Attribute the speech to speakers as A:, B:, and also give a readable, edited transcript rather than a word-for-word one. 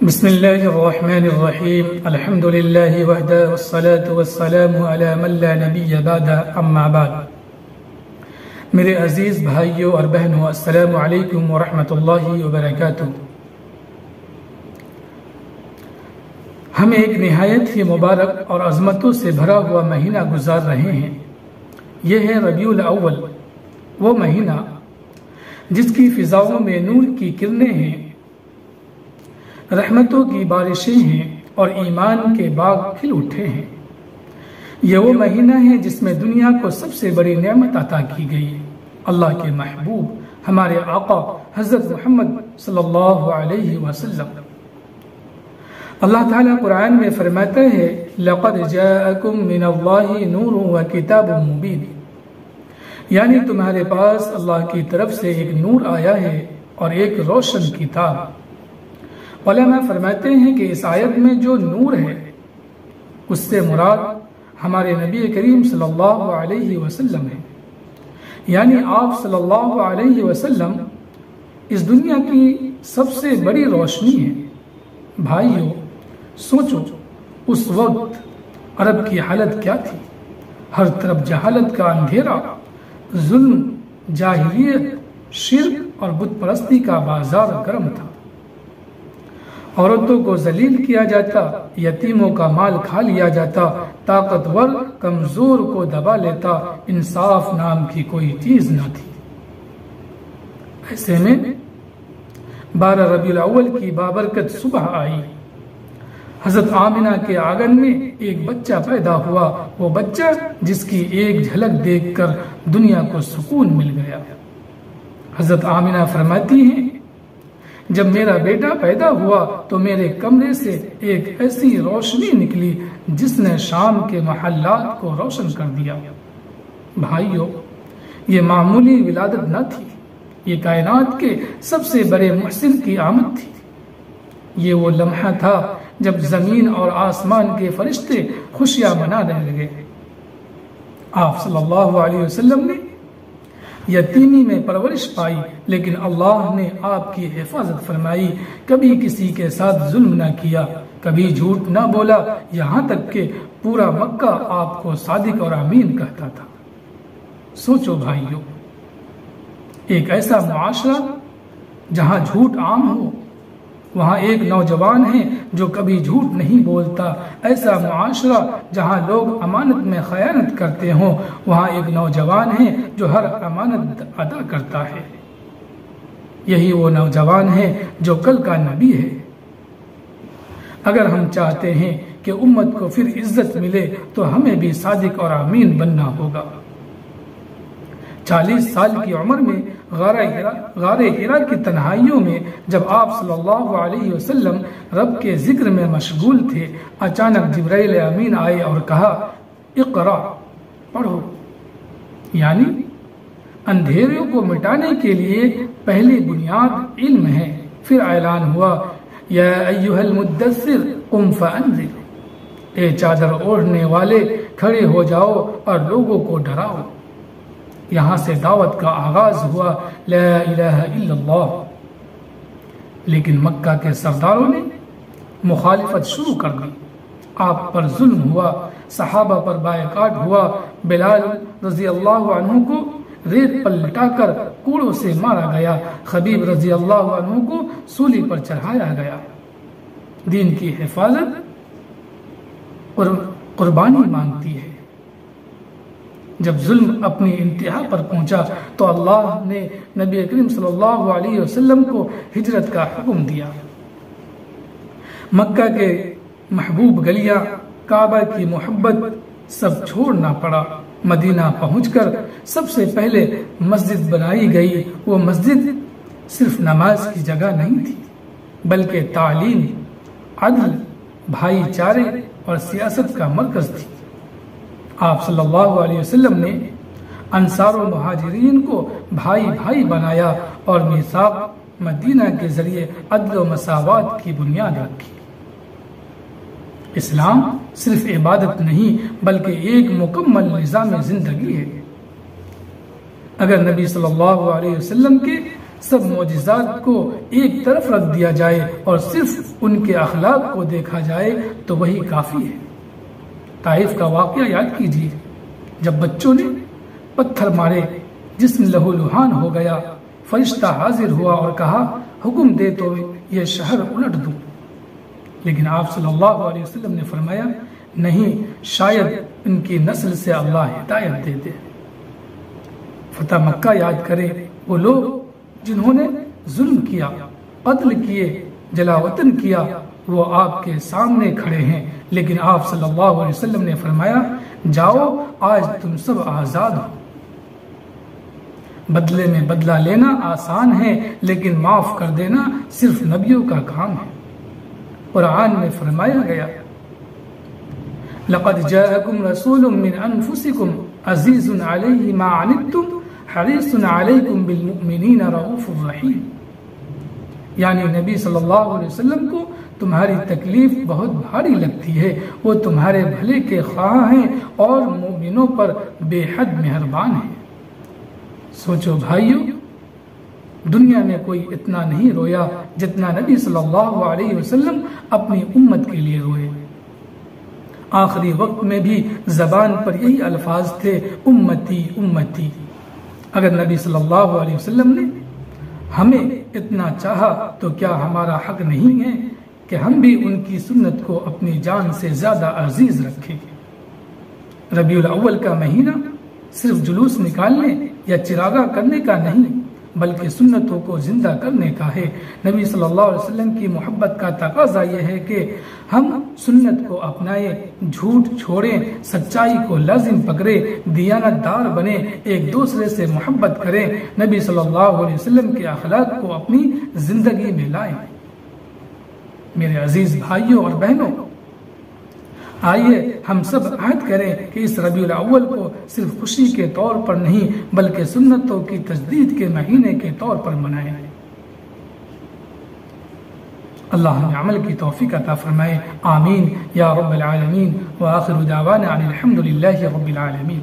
A: بسم اللہ الرحمن الرحیم الحمد للہ وحدہ والصلاة والسلام علی من لا نبی بعد اما بعد۔ میرے عزیز بھائیوں اور بہنوں، السلام علیکم ورحمۃ اللہ وبرکاتہ۔ ہم ایک نہایت ہی مبارک اور عظمتوں سے بھرا ہوا مہینہ گزار رہے ہیں۔ یہ ہے ربیع الاول، وہ مہینہ جس کی فضاؤں میں نور کی کرنیں ہیں، رحمتوں کی بارشیں ہیں اور ایمان کے باغ کھل اٹھے ہیں۔ یہ وہ مہینہ ہے جس میں دنیا کو سب سے بڑی نعمت عطا کی گئی، اللہ کے محبوب ہمارے آقا حضرت محمد صلی اللہ علیہ وسلم۔ اللہ تعالیٰ قرآن میں فرماتا ہے لَقَدْ جَاءَكُم مِّنَ اللَّهِ نُورٌ وَكِتَابٌ مُّبِينٌ، یعنی تمہارے پاس اللہ کی طرف سے ایک نور آیا ہے اور ایک روشن کتاب۔ علماء فرماتے ہیں کہ اس آیت میں جو نور ہے اس سے مراد ہمارے نبی کریم صلی اللہ علیہ وسلم ہے، یعنی آپ صلی اللہ علیہ وسلم اس دنیا کی سب سے بڑی روشنی ہے۔ بھائیو، سوچو اس وقت عرب کی حالت کیا تھی؟ ہر طرف جہالت کا اندھیرا، ظلم، جاہلیت، شرک اور بت پرستی کا بازار گرم تھا۔ عورتوں کو ذلیل کیا جاتا، یتیموں کا مال کھا لیا جاتا، طاقتور کمزور کو دبا لیتا، انصاف نام کی کوئی چیز نہ تھی۔ ایسے میں 12 ربیع الاول کی بابرکت صبح آئی۔ حضرت آمنہ کے آنگن میں ایک بچہ پیدا ہوا، وہ بچہ جس کی ایک جھلک دیکھ کر دنیا کو سکون مل گیا۔ حضرت آمنہ فرماتی ہیں جب میرا بیٹا پیدا ہوا تو میرے کمرے سے ایک ایسی روشنی نکلی جس نے شام کے محلات کو روشن کر دیا۔ بھائیو، یہ معمولی ولادت نہ تھی، یہ کائنات کے سب سے بڑے محسن کی آمد تھی۔ یہ وہ لمحہ تھا جب زمین اور آسمان کے فرشتے خوشیاں منانے لگے۔ آپ صلی اللہ علیہ وسلم نے یتیمی میں پرورش پائی، لیکن اللہ نے آپ کی حفاظت فرمائی، کبھی کسی کے ساتھ ظلم نہ کیا، کبھی جھوٹ نہ بولا، یہاں تک کہ پورا مکہ آپ کو صادق اور امین کہتا تھا۔ سوچو بھائیو، ایک ایسا معاشرہ جہاں جھوٹ عام ہو، وہاں ایک نوجوان ہے جو کبھی جھوٹ نہیں بولتا۔ ایسا معاشرہ جہاں لوگ امانت میں خیانت کرتے ہوں، وہاں ایک نوجوان ہے جو ہر امانت ادا کرتا ہے۔ یہی وہ نوجوان ہے جو کل کا نبی ہے۔ اگر ہم چاہتے ہیں کہ امت کو پھر عزت ملے تو ہمیں بھی صادق اور امین بننا ہوگا۔ 40 سال کی عمر میں غار ہرا کی تنہائیوں میں جب آپ صلی اللہ علیہ وسلم رب کے ذکر میں مشغول تھے، اچانک جبرائیل امین آئے اور کہا اقرا، پڑھو۔ یعنی اندھیروں کو مٹانے کے لیے پہلی بنیاد علم ہے۔ پھر اعلان ہوا یا ایھا المدثر قم فانذر، اے چادر اوڑھنے والے کھڑے ہو جاؤ اور لوگوں کو ڈراؤ۔ یہاں سے دعوت کا آغاز ہوا، لا الہ الا اللہ۔ لیکن مکہ کے سرداروں نے مخالفت شروع کر دی، آپ پر ظلم ہوا، صحابہ پر بائیکاٹ ہوا، بلال رضی اللہ عنہ کو ریت پر لٹا کر کوڑوں سے مارا گیا، خبیب رضی اللہ عنہ کو سولی پر چڑھایا گیا۔ دین کی حفاظت قربانی مانگتی ہے۔ جب ظلم اپنی انتہا پر پہنچا تو اللہ نے نبی کریم صلی اللہ علیہ وسلم کو ہجرت کا حکم دیا۔ مکہ کے محبوب گلیاں، کعبہ کی محبت سب چھوڑنا پڑا۔ مدینہ پہنچ کر سب سے پہلے مسجد بنائی گئی۔ وہ مسجد صرف نماز کی جگہ نہیں تھی، بلکہ تعلیم، عدل، بھائی چارے اور سیاست کا مرکز تھی۔ آپ صلی اللہ علیہ وسلم نے انصار و مہاجرین کو بھائی بھائی بنایا اور میثاق مدینہ کے ذریعے عدل و مساوات کی بنیاد رکھی۔ اسلام صرف عبادت نہیں بلکہ ایک مکمل نظام زندگی ہے۔ اگر نبی صلی اللہ علیہ وسلم کے سب معجزات کو ایک طرف رکھ دیا جائے اور صرف ان کے اخلاق کو دیکھا جائے تو وہی کافی ہے۔ طائف کا واقعہ یاد کیجیے، جب بچوں نے پتھر مارے، جسم لہو لہان ہو گیا، فرشتہ حاضر ہوا اور کہا حکم دے تو یہ شہر الٹ دوں، لیکن آپ صلی اللہ علیہ وسلم نے فرمایا نہیں، شاید ان کی نسل سے اللہ ہدایت دے دے۔ فتح مکہ یاد کرے، وہ لوگ جنہوں نے ظلم کیا، قتل کیے، جلا وطن کیا، وہ آپ کے سامنے کھڑے ہیں، لیکن آپ صلی اللہ علیہ وسلم نے فرمایا جاؤ آج تم سب آزاد ہو۔ بدلے میں بدلہ لینا آسان ہے، لیکن معاف کر دینا صرف نبیوں کا کام ہے۔ قرآن میں فرمایا گیا لقد جاءكم رسول من انفسكم عزيز عليه ما عنتم حريص عليكم بالمؤمنين رؤوف رحيم، یعنی نبی صلی اللہ علیہ وسلم کو تمہاری تکلیف بہت بھاری لگتی ہے، وہ تمہارے بھلے کے خواہاں ہیں اور مومنوں پر بے حد مہربان ہیں۔ سوچو بھائیو، دنیا میں کوئی اتنا نہیں رویا جتنا نبی صلی اللہ علیہ وسلم اپنی امت کے لیے روئے۔ آخری وقت میں بھی زبان پر یہی الفاظ تھے امتی امتی۔ اگر نبی صلی اللہ علیہ وسلم نے ہمیں اتنا چاہا تو کیا ہمارا حق نہیں ہے کہ ہم بھی ان کی سنت کو اپنی جان سے زیادہ عزیز رکھیں؟ ربیع الاول کا مہینہ صرف جلوس نکالنے یا چراغاں کرنے کا نہیں بلکہ سنتوں کو زندہ کرنے کا ہے۔ نبی صلی اللہ علیہ وسلم کی محبت کا تقاضا یہ ہے کہ ہم سنت کو اپنائیں، جھوٹ چھوڑیں، سچائی کو لازم پکڑیں، دیانت دار بنیں، ایک دوسرے سے محبت کریں، نبی صلی اللہ علیہ وسلم کے اخلاق کو اپنی زندگی میں لائیں۔ میرے عزیز بھائیوں اور بہنوں، آئیے ہم سب عہد کریں کہ اس ربیع الاول کو صرف خوشی کے طور پر نہیں بلکہ سنتوں کی تجدید کے مہینے کے طور پر منائیں۔ اللہ ہمیں عمل کی توفیق عطا فرمائے، آمین یا رب العالمین، وآخر دعوانا ان الحمد للہ رب العالمین۔